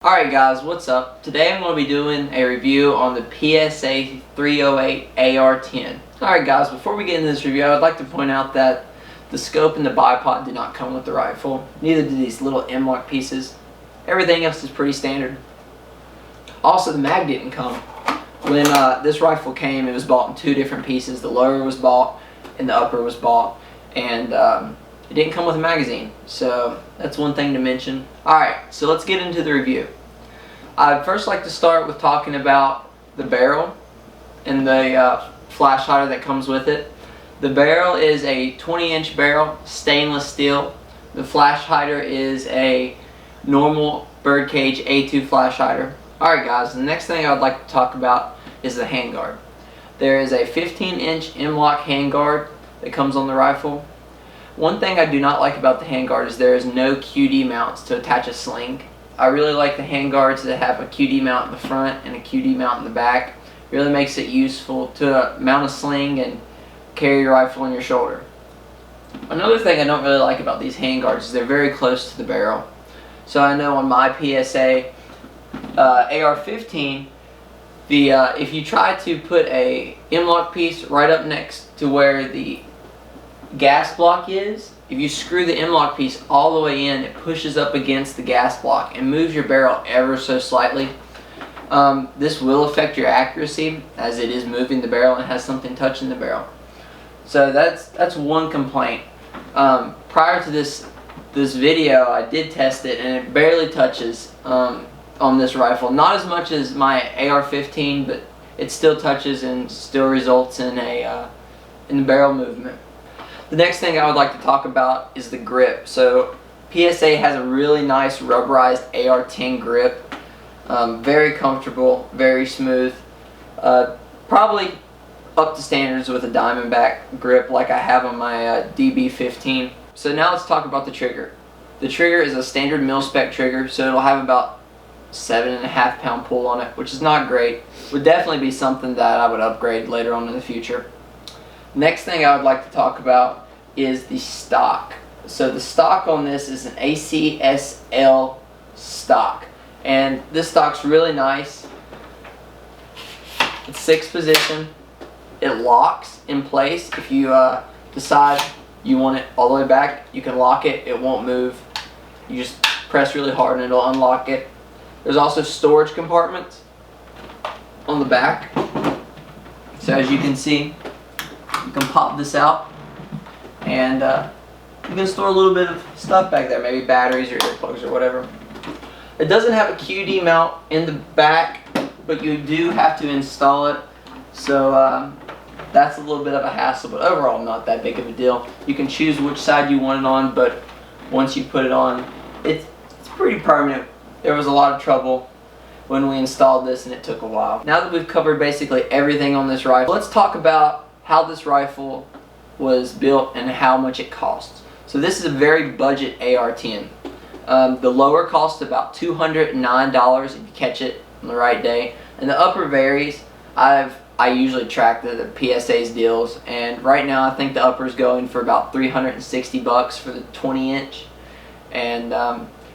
Alright guys, what's up? Today I'm going to be doing a review on the PSA 308 AR10. Alright guys, before we get into this review, I would like to point out that the scope and the bipod did not come with the rifle. Neither did these little M-lock pieces. Everything else is pretty standard. Also, the mag didn't come. When this rifle came, it was bought in two different pieces. The lower was bought and the upper was bought. And it didn't come with a magazine, so that's one thing to mention. Alright, so let's get into the review. I'd first like to start with talking about the barrel and the flash hider that comes with it. The barrel is a 20-inch barrel, stainless steel. The flash hider is a normal birdcage A2 flash hider. Alright guys, the next thing I would like to talk about is the handguard. There is a 15-inch M-lock handguard that comes on the rifle. One thing I do not like about the handguard is there is no QD mounts to attach a sling. I really like the handguards that have a QD mount in the front and a QD mount in the back. It really makes it useful to mount a sling and carry your rifle on your shoulder. Another thing I don't really like about these handguards is they're very close to the barrel. So I know on my PSA AR15, if you try to put a M-lock piece right up next to where the gas block is, if you screw the M-lock piece all the way in, it pushes up against the gas block and moves your barrel ever so slightly. This will affect your accuracy as it is moving the barrel and has something touching the barrel. So that's one complaint. Prior to this video, I did test it and it barely touches on this rifle. Not as much as my AR-15, but it still touches and still results in the barrel movement. The next thing I would like to talk about is the grip. So PSA has a really nice rubberized AR-10 grip. Very comfortable, very smooth. Probably up to standards with a Diamondback grip like I have on my DB15. So now let's talk about the trigger. The trigger is a standard mil-spec trigger, so it'll have about 7.5 pound pull on it, which is not great. Would definitely be something that I would upgrade later on in the future. Next thing I would like to talk about is the stock. So the stock on this is an ACSL stock, and this stock's really nice. It's 6 position. It locks in place. If you decide you want it all the way back, you can lock it. It won't move. You just press really hard and it'll unlock it. There's also storage compartments on the back. So as you can see, you can pop this out and you can store a little bit of stuff back there, maybe batteries or earplugs or whatever. It doesn't have a QD mount in the back, but you do have to install it. So that's a little bit of a hassle, but overall not that big of a deal. You can choose which side you want it on, but once you put it on, it's pretty permanent. There was a lot of trouble when we installed this and it took a while. Now that we've covered basically everything on this rifle, let's talk about how this rifle was built and how much it costs. So this is a very budget AR-10. The lower costs about $209 if you catch it on the right day, and the upper varies. I usually track the PSA's deals, and right now I think the upper is going for about $360 for the 20-inch, and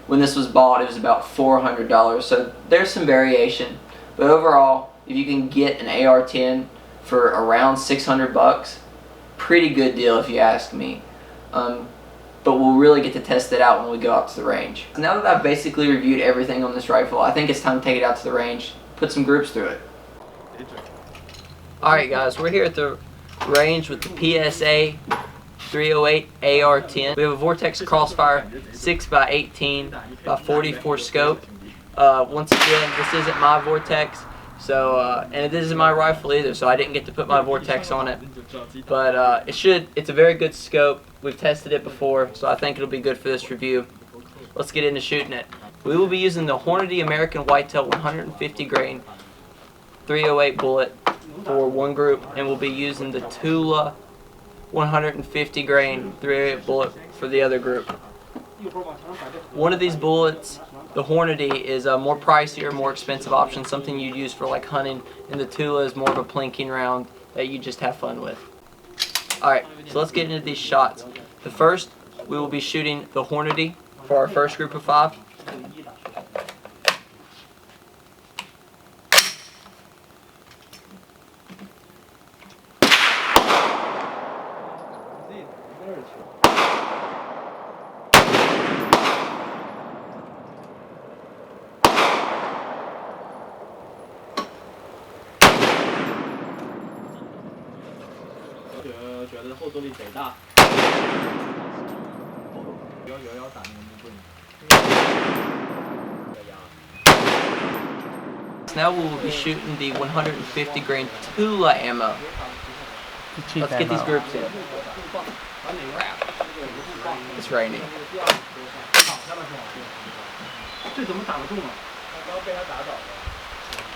when this was bought it was about $400. So there's some variation, but overall, if you can get an AR-10 for around $600, pretty good deal if you ask me. But we'll really get to test it out when we go out to the range. Now that I've basically reviewed everything on this rifle, I think it's time to take it out to the range, put some groups through it. Alright guys, we're here at the range with the PSA 308 AR10. We have a Vortex Crossfire 6x18 by 44 scope. Once again, this isn't my Vortex. So, and it isn't my rifle either, so I didn't get to put my Vortex on it. But it's a very good scope. We've tested it before, so I think it'll be good for this review. Let's get into shooting it. We will be using the Hornady American Whitetail 150 grain 308 bullet for one group, and we'll be using the Tula 150 grain 308 bullet for the other group. One of these bullets, the Hornady, is a more pricier, more expensive option, something you'd use for like hunting, and the Tula is more of a plinking round that you just have fun with. Alright, so let's get into these shots. The first, we will be shooting the Hornady for our first group of 5. 觉得后坐力贼大。有打那个木棍。Now we will be shooting the 150 grain Tula ammo. Let's get these groups in. Crap. It's raining.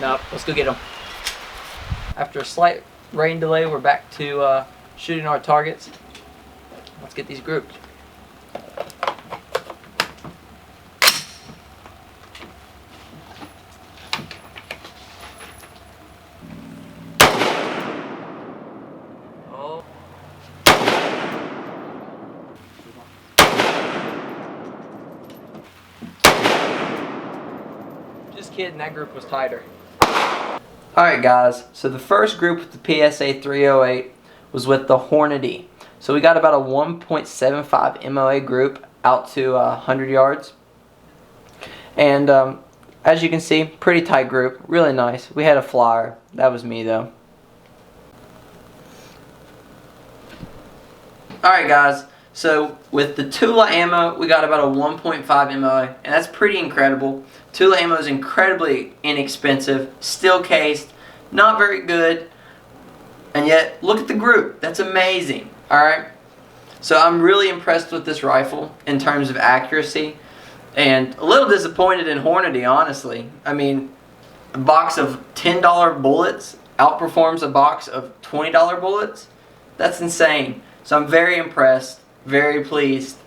Nope, let's go get them. After a slight rain delay, we're back to shooting our targets. Let's get these grouped. Just kidding, that group was tighter. Alright guys, so the first group with the PSA 308 was with the Hornady. So we got about a 1.75 MOA group out to 100 yards. And as you can see, pretty tight group, really nice. We had a flyer, that was me though. Alright guys, so with the Tula ammo, we got about a 1.5 MOA, and that's pretty incredible. Tula ammo is incredibly inexpensive, steel cased, not very good, and yet look at the group, that's amazing. Alright, so I'm really impressed with this rifle in terms of accuracy, and a little disappointed in Hornady, honestly. I mean, a box of $10 bullets outperforms a box of $20 bullets. That's insane. So I'm very impressed, very pleased.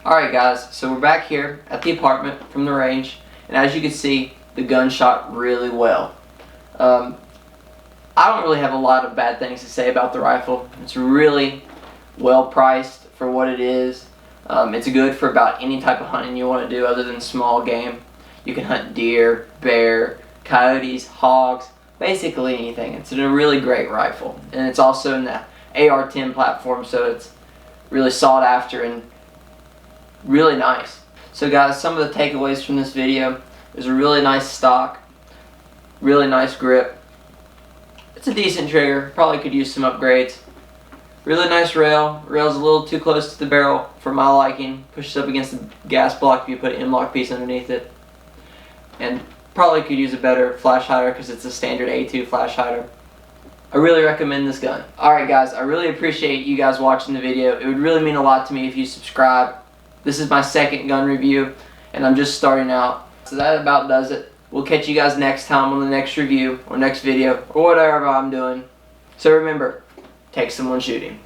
Alright guys, so we're back here at the apartment from the range, and as you can see, the gun shot really well. I don't really have a lot of bad things to say about the rifle. It's really well priced for what it is. It's good for about any type of hunting you want to do other than small game. You can hunt deer, bear, coyotes, hogs, basically anything. It's a really great rifle, and it's also in the AR10 platform, so it's really sought after and really nice. So guys, some of the takeaways from this video is a really nice stock, really nice grip. It's a decent trigger, probably could use some upgrades. Really nice rail. Rail's a little too close to the barrel for my liking. Pushes up against the gas block if you put an M-lock piece underneath it. And probably could use a better flash hider because it's a standard A2 flash hider. I really recommend this gun. Alright guys, I really appreciate you guys watching the video. It would really mean a lot to me if you subscribe. This is my second gun review, and I'm just starting out. So that about does it. We'll catch you guys next time on the next review, or next video, or whatever I'm doing. So remember, take someone shooting.